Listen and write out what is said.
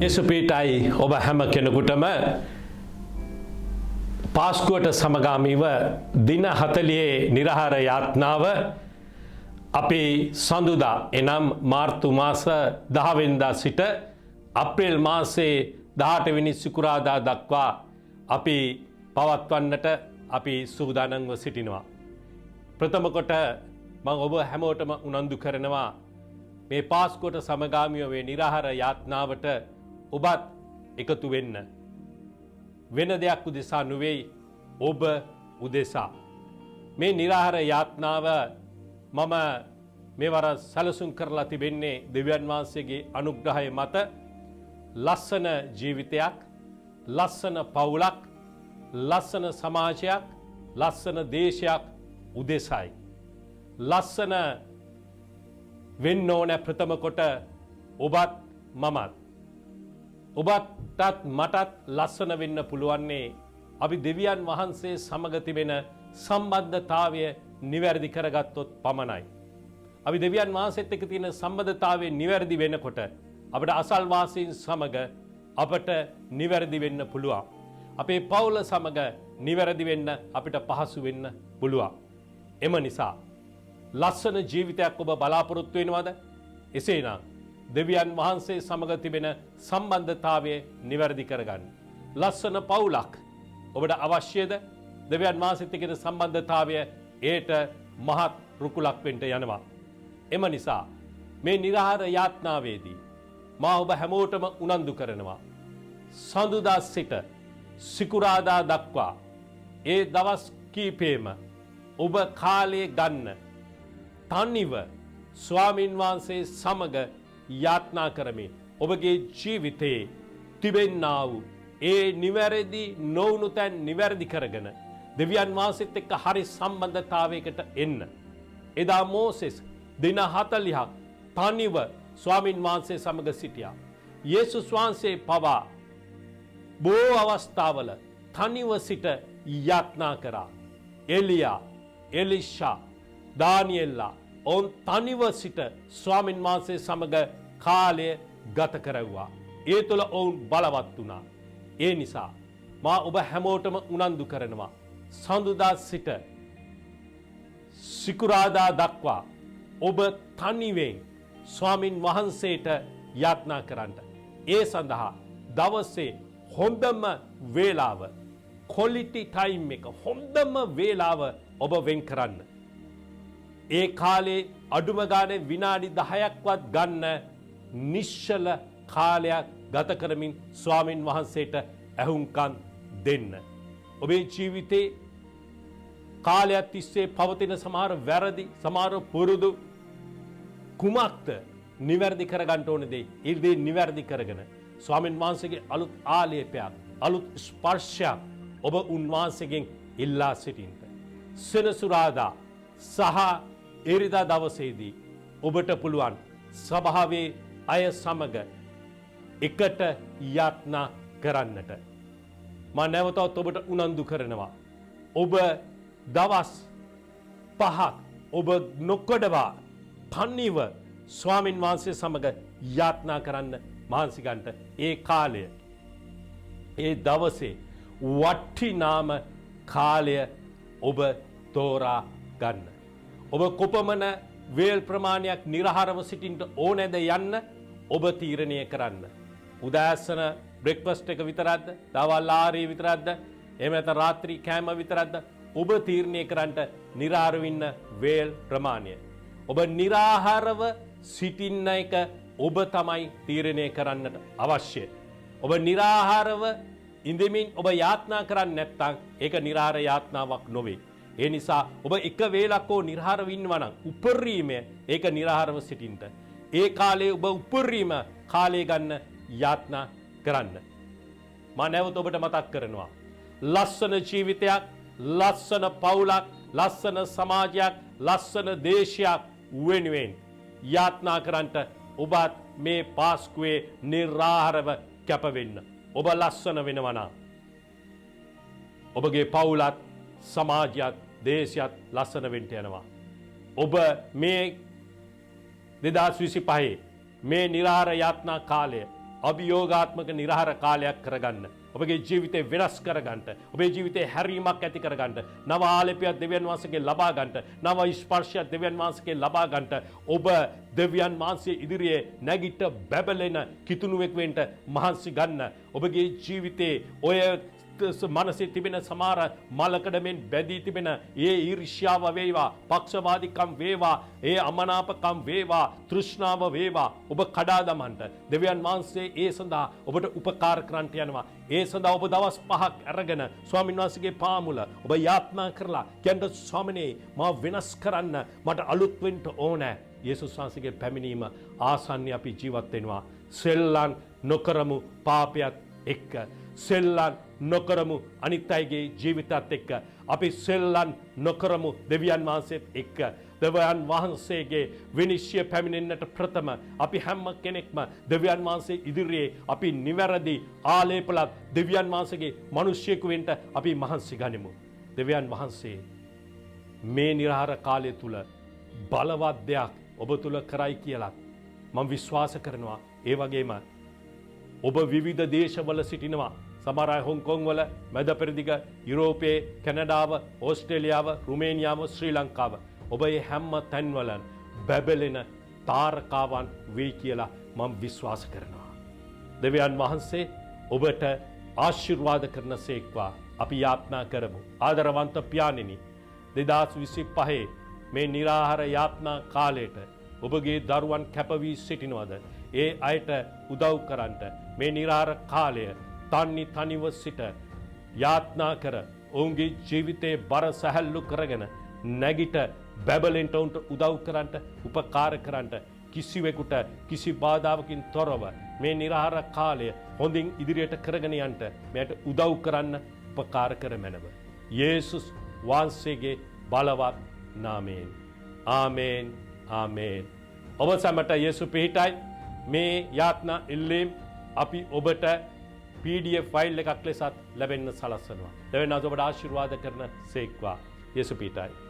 එසපීටයි ඔබ හැම කෙනෙකුටම පාස්කුවට සමගාමීව දින 40 නිරහර යාත්නාව අපි සඳුදා එනම් මාර්තු මාස 10 වෙනිදා සිට අප්‍රේල් මාසයේ 18 වෙනි සිකුරාදා දක්වා අපි පවත්වන්නට අපි සූදානම්ව සිටිනවා. ප්‍රථම කොට මම ඔබ හැමෝටම උනන්දු කරනවා මේ පාස්කුවට සමගාමීව මේ නිරහර යාත්නාවට ඔබත් එකතු වෙන්න. වෙන දෙයක් උදෙසා නෙවෙයි ඔබ උදෙසා. මේ නිරහර යාත්නාව මම මේවර සැලසුම් කරලා තිබෙන්නේ දෙවියන් වහන්සේගේ අනුග්‍රහය මත. ලස්සන ජීවිතයක්, ලස්සන පවුලක්, ලස්සන සමාජයක්, ලස්සන දේශයක් උදෙසයි. ලස්සන වෙන්න ඕන ප්‍රථම කොට ඔබත් මමත්. ඔබටත් මටත් ලස්සන වෙන්න පුළුවන්නේ අපි දෙවියන් වහන්සේ සමග තිබෙන සම්බන්ධතාවය නිවැරදි කරගත්තොත් පමණයි. අපි දෙවියන් වහන්සේත් එක්ක තියෙන සම්බන්ධතාවය නිවැරදි වෙනකොට අපිට අසල්වාසීන් සමග අපට නිවැරදි වෙන්න පුළුවන්. අපේ පවුල සමග නිවැරදි වෙන්න අපිට පහසු වෙන්න පුළුවන්. එම නිසා ලස්සන ජීවිතයක් ඔබ බලාපොරොත්තු වෙනවද? එසේනම් දෙවියන් වහන්සේ සමග තිබෙන සම්බන්ධතාවය නිවැරදි කරගන්න. ලස්සන පවුලක් ඔබට අවශ්‍යද? දෙවියන් වහන්සේත් එක්ක සම්බන්ධතාවය ඒට මහත් රුකුලක් වෙන්න යනවා. එම නිසා මේ නිරහර යාත්නාවේදී මා ඔබ හැමෝටම උනන්දු කරනවා. සඳුදා සිට සිකුරාදා දක්වා ඒ දවස් කීපෙම ඔබ කාලය ගන්න තනිව ස්වාමින් වහන්සේ සමග යාත්නා කරමින් ඔබගේ ජීවිතයේ තිබෙන්නා වූ ඒ නිවැරදි නොවුණු තැන් නිවැරදි කරගෙන දෙවියන් වහන්සේත් එක්ක හරි සම්බන්ධතාවයකට එන්න. එදා මෝසෙස් දින 40ක් තනිව ස්වාමින් වහන්සේ සමග සිටියා. යේසුස් වහන්සේ පවා බොහෝ අවස්ථාවල තනිව සිට යාත්නා කරා. එලියා, එලිෂා, දානියෙල්ලා ඔවුන් තනිව සිට ස්වාමින් වහන්සේ සමග කාලය ගත කරවුවා. ඒ තුළ ඔවුන් බලවත් වුණා. ඒ නිසා මා ඔබ හැමෝටම උනන්දු කරනවා. සඳුදා සිට සිකුරාදා දක්වා ඔබ තනිවෙන් ස්වාමින් වහන්සේට යාත්නා කරන්න. ඒ සඳහා දවසේ හොඳම වේලාව, ක්වොලිටි ටයිම් එක, හොඳම වේලාව ඔබ වෙන් කරන්න. ඒ කාලේ අඩුම ගානේ විනාඩි 10ක්වත් ගන්න නිශ්චල කාලයක් ගත කරමින් ස්වාමින් වහන්සේට ඇහුම්කන් දෙන්න. ඔබේ ජීවිතේ කාලයක් තිස්සේ පවතින සමහර වැරදි, සමහර පුරුදු කුමක්ද නිවැරදි කරගන්න ඕන දේ ඒ දේ නිවැරදි කරගෙන ස්වාමින් වහන්සේගේ අලුත් ආලේපයක්, අලුත් ස්පර්ශයක් ඔබ උන්වහන්සේගෙන් ඉල්ලා සිටින්න. සෙනසුරාදා සහ එරිදා දවසේදී ඔබට පුළුවන් සභාවේ අය සමග එකට යාත්නා කරන්නට. මා නැවතත් ඔබට උනන්දු කරනවා. ඔබ දවස් 5ක් ඔබ නොකඩවා තනිව ස්වාමින් වහන්සේ සමග යාත්නා කරන්න මහන්සි ගන්නට. ඒ කාලය, ඒ දවසේ වටිනාම කාලය ඔබ තෝරා ගන්න. ඔබ කොපමණ වේල් ප්‍රමාණයක් නිරහරව සිටින්න ඕනෑද යන්න ඔබ තීරණය කරන්න. උදෑසන බ්‍රෙක්ෆාස්ට් එක විතරක්ද? දවල් ආහාරය විතරක්ද? එහෙම නැත්නම් රාත්‍රී කෑම විතරක්ද? ඔබ තීරණය කරන්න නිරහරව ඉන්න වේල් ප්‍රමාණය. ඔබ නිරහරව සිටින්න එක ඔබ තමයි තීරණය කරන්නට අවශ්‍ය. ඔබ නිරහරව ඉඳමින් ඔබ යාත්නා කරන්නේ නැත්නම් ඒක නිරහර යාත්නාවක් නොවේ. ඒ නිසා ඔබ එක වේලක් හෝ නිරහරව ඉන්නවා නම් උපරිමය ඒක නිරහරව සිටින්න. ඒ කාලේ ඔබ උපරිම කාලය ගන්න යාත්නා කරන්න. මා නැවත ඔබට මතක් කරනවා. ලස්සන ජීවිතයක්, ලස්සන පවුලක්, ලස්සන සමාජයක්, ලස්සන දේශයක් වෙනුවෙන් යාත්නා කරන්නට ඔබත් මේ පාස්කුවේ නිරහරව කැප වෙන්න. ඔබ ලස්සන වෙනවා නම් ඔබගේ පවුලත්, සමාජයත්, දේශයත් ලස්සන වෙන්න යනවා. ඔබ මේ 2025 මේ නිරහර යාත්නා කාලය අභියෝගාත්මක නිරහර කාලයක් කරගන්න. ඔබගේ ජීවිතේ වෙනස් කරගන්න. ඔබේ ජීවිතේ හැරීමක් ඇති කරගන්න. නව ආලේපයක් දෙවියන් වහන්සේගෙන් ලබා ගන්නට. නව ස්පර්ශයක් දෙවියන් වහන්සේගෙන් ලබා ගන්නට. ඔබ දෙවියන් වහන්සේ ඉදිරියේ නැගිට බැබලෙන කිතුණුවෙක් වෙන්න මහන්සි ගන්න. ඔබගේ ජීවිතේ ඔය මනසේ තිබෙන සමහර මලකඩමෙන් බැඳී තිබෙන ඒ ඊර්ෂ්‍යාව වේවා, පක්ෂවාදීකම් වේවා, ඒ අමනාපකම් වේවා, තෘෂ්ණාව වේවා ඔබ කඩා දමන්නට දෙවියන් වහන්සේ ඒ සඳහා ඔබට උපකාර කරන්නට යනවා. ඒ සඳහා ඔබ දවස් 5ක් අරගෙන ස්වාමීන් වහන්සේගේ පාමුල ඔබ යාත්නා කරලා කියන්න ස්වාමිනේ මා වෙනස් කරන්න මට අලුත් වෙන්න ඕනේ. යේසුස් වහන්සේගේ පැමිණීම ආසන්නයි අපි ජීවත් වෙනවා. සෙල්ලම් නොකරමු පාපයත් එක්ක. සෙල්ලම් නොකරමු අනිත් අයගේ ජීවිතත් එක්ක. අපි සෙල්ලම් නොකරමු දෙවියන් වහන්සේත් එක්ක. දෙවියන් වහන්සේගේ විනිශ්චය පැමිණෙන්නට ප්‍රථම අපි හැම කෙනෙක්ම දෙවියන් වහන්සේ ඉදිරියේ අපි නිවැරදි ආලේපලත් දෙවියන් වහන්සේගේ මිනිසියෙකු වෙන්න අපි මහන්සි ගනිමු. දෙවියන් වහන්සේ මේ නිරහර කාලය තුල බලවත් දෙයක් ඔබ තුල කරයි කියලා මම විශ්වාස කරනවා. ඒ වගේම ඔබ විවිධ දේශවල සිටිනවා. සමහර අය හොංකොං වල, මැද පෙරදිග, යුරෝපයේ, කැනඩාව, ඕස්ට්‍රේලියාව, රුමේනියාව, ශ්‍රී ලංකාව. ඔබ මේ හැම තැන්වල බැබලෙන තාරකාවන් වෙයි කියලා මම විශ්වාස කරනවා. දෙවියන් වහන්සේ ඔබට ආශිර්වාද කරනසේක්වා අපි යාත්නා කරමු. ආදරවන්ත පියාණෙනි 2025 මේ निराहार යාත්නා කාලයට ඔබගේ දරුවන් කැප වී සිටිනවද? ඒ අයට උදව් කරන්නට මේ निराहार කාලය තනිව සිට යාත්නා කර ඔවුන්ගේ ජීවිතේ බර සැහැල්ලු කරගෙන නැගිට බැබලෙන්ට උන්ට උදව් කරන්නට උපකාර කරන්නට කිසිවෙකුට කිසි බාධාවකින් තොරව මේ निराहार කාලය හොඳින් ඉදිරියට කරගෙන යන්නට මෙයට උදව් කරන්න උපකාර කර මැනව. යේසුස් වහන්සේගේ බලවත් නාමයෙන්. ආමේන් ආමේන්. ඔබ සැමට යේසු පිහිටයි. මේ යාත්නා ඉල්ලීම් අපි ඔබට PDF ෆයිල් එකක් ලෙසත් ලැබෙන්න සලස්වනවා. දෙවියන් ඔබට ආශිර්වාද කරන සේක්වා. යේසු පිහිටයි.